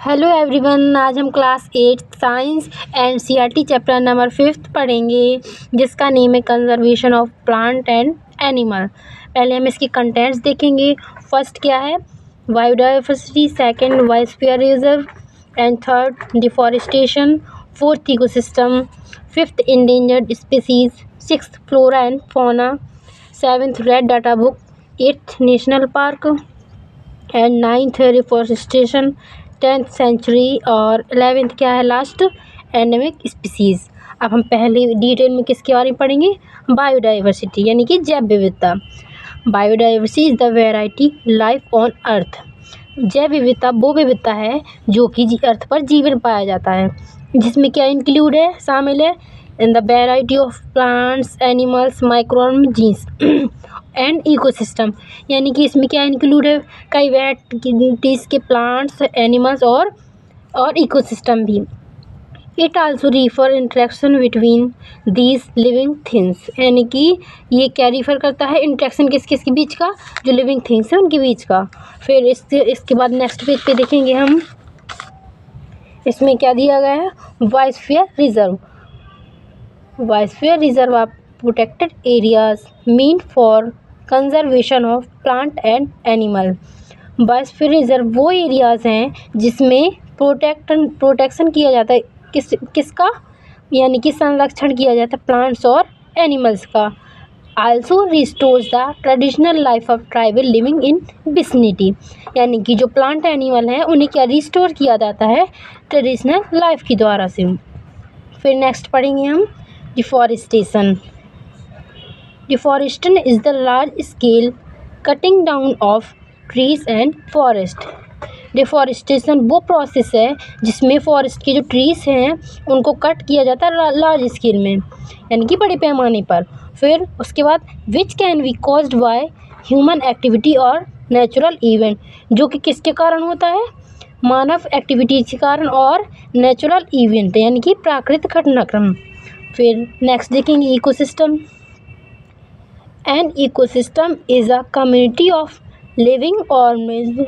Hello everyone, आज हम class 8 science NCERT chapter number 5 पढ़ेंगे जिसका नेम है conservation of plant and animal. पहले हम इसकी कंटेंट्स देखेंगे। फर्स्ट क्या है, biodiversity, second biosphere reserve and third deforestation, fourth ecosystem, fifth endangered species, sixth flora and fauna, seventh red data book, eighth national park and ninth reforestation, 10th sanctuary और 11th क्या है last, endemic species. अब हम पहले detail में किसके बारे में पढ़ेंगे, बायोडाइवर्सिटी यानी कि जैव विविधता। Biodiversity is the variety life on earth. जैव विविधता वो विविधता है जो कि अर्थ पर जीवन पाया जाता है, जिसमें क्या इंक्लूड है, शामिल है in the variety of plants, animals, microorganisms and ecosystem. यानी कि इसमें क्या इंक्लूड है, कई वैराइटीज़ के प्लांट्स, एनिमल्स और इकोसिस्टम भी। It also refer interaction between these living things, यानी कि ये क्या रिफ़र करता है, इंट्रैक्शन किसके बीच का, जो लिविंग थिंग्स है उनके बीच का। फिर इसके बाद नेक्स्ट पेज पे देखेंगे हम, इसमें क्या दिया गया है, biosphere reserve. Biosphere reserve are protected areas meant for conservation of plant and animal. Biosphere reserve वो एरियाज़ हैं जिसमें प्रोटेक्शन किया जाता है, किसका, यानी कि संरक्षण किया जाता है प्लांट्स और एनिमल्स का। Also restores the traditional life of tribal living in vicinity, यानी कि जो प्लांट एनिमल हैं उन्हें क्या रिस्टोर किया जाता है ट्रेडिशनल लाइफ के द्वारा से। फिर नेक्स्ट पढ़ेंगे हम deforestation. Deforestation is the large scale cutting down of trees and forest. Deforestation वो प्रोसेस है जिसमें फॉरेस्ट के जो ट्रीज हैं उनको कट किया जाता है लार्ज स्केल में, यानी कि बड़े पैमाने पर। फिर उसके बाद which can be caused by human activity और नेचुरल इवेंट, जो कि किसके कारण होता है, मानव एक्टिविटी के कारण और नेचुरल इवेंट यानी कि प्राकृतिक घटनाक्रम। फिर नेक्स्ट देखेंगे ecosystem. An ecosystem is a community of living organism.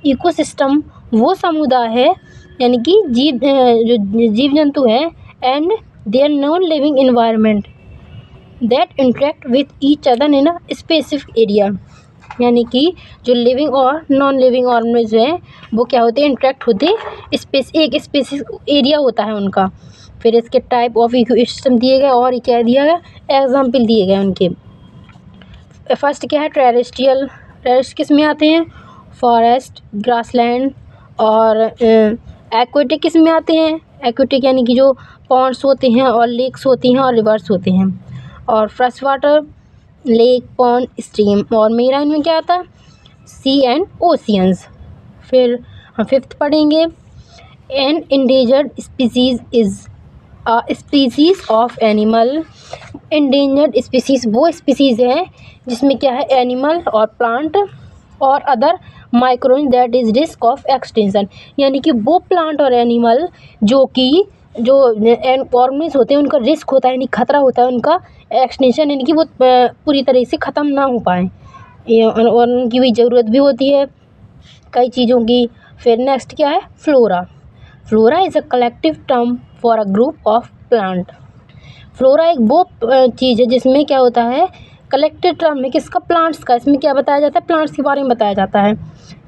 Ecosystem वो समुदाय है, यानी कि जीव जंतु हैं, and their non living environment that interact with each other in a specific area, यानी कि जो लिविंग और नॉन लिविंग ऑर्गेनिज्म हैं वो क्या होते हैं, इंटरेक्ट होते हैं, एक स्पेसिफिक एरिया होता है उनका। फिर इसके टाइप ऑफ इकोसिस्टम दिए गए और क्या दिया गया, एग्जाम्पल दिए गए उनके। फर्स्ट क्या है, टेरेस्ट्रियल। टेरेस्ट किस में आते हैं, फॉरेस्ट, ग्रासलैंड, और एक्वेटिक किस में आते हैं, एक्वेटिक यानी कि जो पॉन्ड्स होते हैं और लेक्स होती हैं और रिवर्स होते हैं। और fresh water, lake, pond, stream. और मेराइन में क्या आता है, सी एंड ओशियंस। फिर हम फिफ्थ पढ़ेंगे, N endangered species is a species of animal. Endangered species वो स्पीसीज हैं जिसमें क्या है, एनिमल और प्लांट और other micron that is risk of extinction, यानी कि वो प्लांट और एनिमल जो ऑर्गेनिज्म होते हैं उनका रिस्क होता है, यानी खतरा होता है उनका एक्सटिंक्शन, यानी कि वो पूरी तरह से ख़त्म ना हो पाए, और उनकी भी ज़रूरत भी होती है कई चीज़ों की। फिर नेक्स्ट क्या है, flora. Flora is a collective term for a group of plant. Flora एक वो चीज़ है जिसमें क्या होता है, कलेक्टिव टर्म है किसका, प्लांट्स का। इसमें क्या बताया जाता है, प्लांट्स के बारे में बताया जाता है,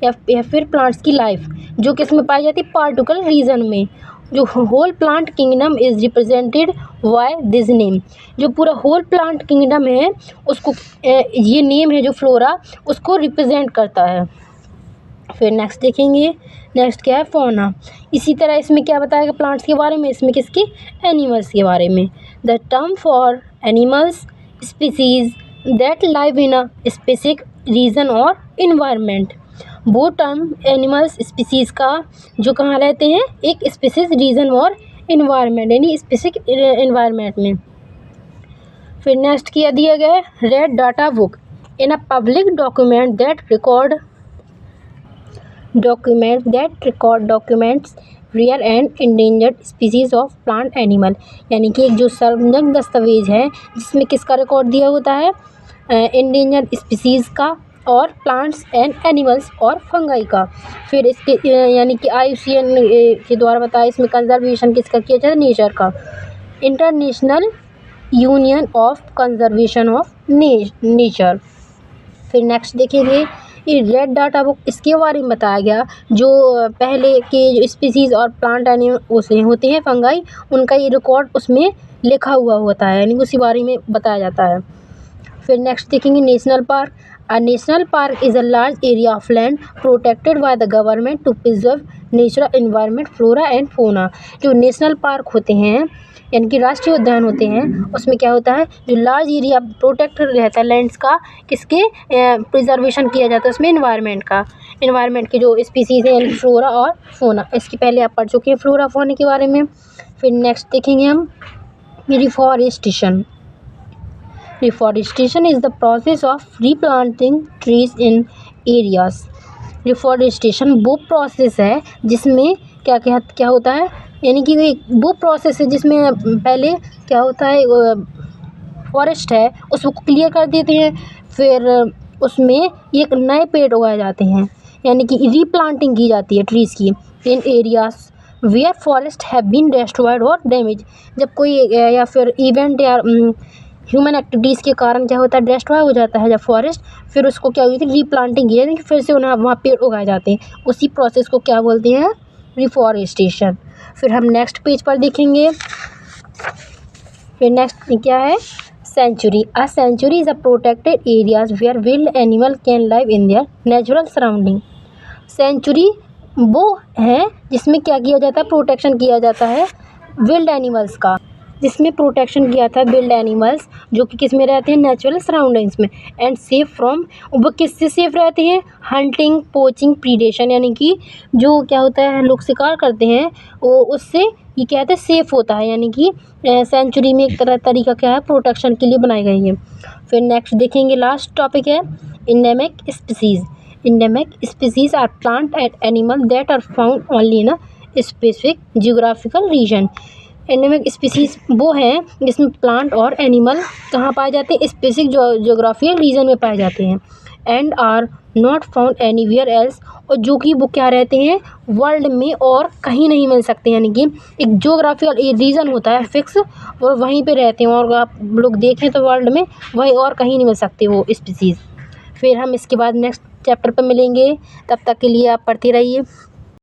या फिर प्लांट्स की लाइफ जो किसमें पाई जाती है, पार्टिकुलर रीजन में। जो whole plant kingdom is represented by this name. जो पूरा होल प्लांट किंगडम है उसको ये नेम है जो फ्लोरा उसको रिप्रेजेंट करता है। फिर नेक्स्ट देखेंगे, नेक्स्ट क्या है, फौना। इसी तरह इसमें क्या बताएगा प्लांट्स के बारे में, इसमें किसके, एनिमल्स के बारे में। The term for animals species that live in a specific region और इन्वायरमेंट। वो टर्म एनिमल्स स्पीसीज का जो कहाँ रहते हैं, एक स्पेसिफिक रीजन और इन्वायरमेंट, यानी स्पेसिफिक इन्वायरमेंट में। फिर नेक्स्ट किया दिया गया है, red data book in a public document that documents rare and endangered species of plant animal, यानी कि एक जो सार्वजनिक दस्तावेज है जिसमें किसका रिकॉर्ड दिया होता है, इंडेंजर्ड स्पीसीज़ का और प्लांट्स एंड एनिमल्स और फंगाई का। फिर इसके यानी कि IUCN के द्वारा बताया इसमें कंजर्वेशन किसका किया जाता है, नेचर का। International union of conservation of nature. फिर नेक्स्ट देखेंगे ये रेड डाटा बुक, इसके बारे में बताया गया जो पहले के जो स्पीसीज़ और प्लांट एनिमल उसे होते हैं फंगाई, उनका ये रिकॉर्ड उसमें लिखा हुआ होता है, यानी उसी बारे में बताया जाता है। फिर नेक्स्ट देखेंगे national park. A national park is a large area of land protected by the government to preserve natural environment, flora and fauna. जो नेशनल पार्क होते हैं यानी कि राष्ट्रीय उद्यान होते हैं, उसमें क्या होता है, जो लार्ज एरिया प्रोटेक्ट रहता है लैंड्स का, किसके प्रिजर्वेशन किया जाता है उसमें, एनवायरनमेंट का। एनवायरनमेंट के जो स्पीसीज़ हैं यानी फ्लोरा और फोना, इसके पहले आप पढ़ चुके हैं फ्लोरा फोना के बारे में। फिर नेक्स्ट देखेंगे हम reforestation. Reforestation is the process of replanting trees in areas. Reforestation वो प्रोसेस है जिसमें क्या होता है, यानी कि वो प्रोसेस है जिसमें पहले क्या होता है, फॉरेस्ट है उसको क्लियर कर देते हैं, फिर उसमें एक नए पेड़ उगाए जाते हैं, यानी कि रीप्लांटिंग की जाती है ट्रीज़ की in areas where forest have been destroyed और डैमेज। जब कोई या फिर इवेंट या ह्यूमन एक्टिविटीज़ के कारण क्या होता है, डिस्ट्रॉय हो जाता है जब फॉरेस्ट, फिर उसको क्या होती है, रीप्लांटिंग की जाती है, फिर से उन्हें वहाँ पेड़ उगाए जाते हैं, उसी प्रोसेस को क्या बोलते हैं, रिफॉरेस्टेशन। फिर हम नेक्स्ट पेज पर देखेंगे। फिर नेक्स्ट क्या है, sanctuary. A sanctuary is a protected areas where wild animal can live in their natural surrounding. Sanctuary वो है जिसमें क्या किया जाता है, प्रोटेक्शन किया जाता है विल्ड एनिमल्स का, जिसमें प्रोटेक्शन किया था विल्ड एनिमल्स जो कि किस में रहते हैं, नेचुरल सराउंडिंग्स में। एंड सेफ फ्रॉम, वो किससे सेफ रहते हैं, हंटिंग, पोचिंग, प्रीडेशन, यानी कि जो क्या होता है लोग शिकार करते हैं वो उससे ये क्या कहते हैं, सेफ होता है, यानी कि सेंचुरी में एक तरीका क्या है, प्रोटेक्शन के लिए बनाई गई है। फिर नेक्स्ट देखेंगे, लास्ट टॉपिक है endemic species. Endemic species are plant and animal that are found only in a specific geographical region. Endemic species वो हैं जिसमें प्लांट और एनिमल कहाँ पाए जाते हैं, स्पेसिफिक जियोग्राफिकल रीजन में पाए जाते हैं, and are not found anywhere else, और जो कि वो क्या रहते हैं, वर्ल्ड में और कहीं नहीं मिल सकते, यानी कि एक जियोग्राफिकल रीजन होता है फिक्स और वहीं पे रहते हैं, और आप लोग देखें तो वर्ल्ड में वही और कहीं नहीं मिल सकते वो स्पीसीज़। फिर हम इसके बाद नेक्स्ट चैप्टर पर मिलेंगे, तब तक के लिए आप पढ़ते रहिए।